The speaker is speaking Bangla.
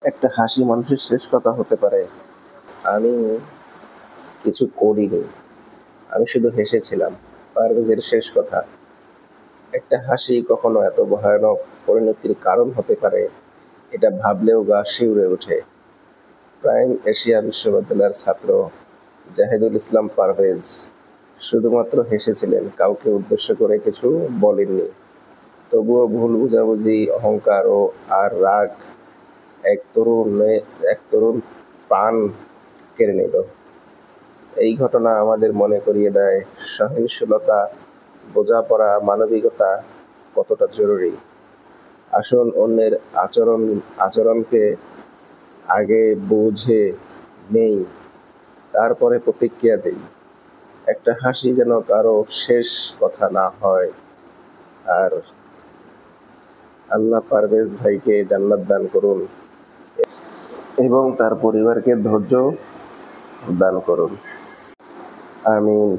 একটা হাসি মানুষের শেষ কথা হতে পারে। আমি কিছু করিনি, আমি শুধু হেসেছিলাম। পারভেজের শেষ কথা। একটা হাসি কখনো এত ভয়ানক পরিণতির কারণ হতে পারে, এটা ভাবলেও গা শিউরে ওঠে। প্রাইম এশিয়া বিশ্ববিদ্যালয়ের ছাত্র জাহিদুল ইসলাম পারভেজ শুধুমাত্র হেসেছিলেন, কাউকে উদ্দেশ্য করে কিছু বলেননি। তবুও ভুল বুঝাবুঝি, অহংকার ও আর রাগ এক তরুণ প্রাণ কেড়ে নিল। এই ঘটনা আমাদের মনে করিয়ে দেয় সহিংসতা, বোঝাপড়া, মানবিকতা কতটা জরুরি। আসুন অন্যের আচরণকে আগে বুঝে নেই, তারপরে প্রতিক্রিয়া দেই। একটা হাসি যেন কারো শেষ কথা না হয়। আর আল্লাহ পারভেজ ভাইকে জান্নাত দান করুন এবং তার পরিবারকে ধৈর্য দান করুন। আমিন।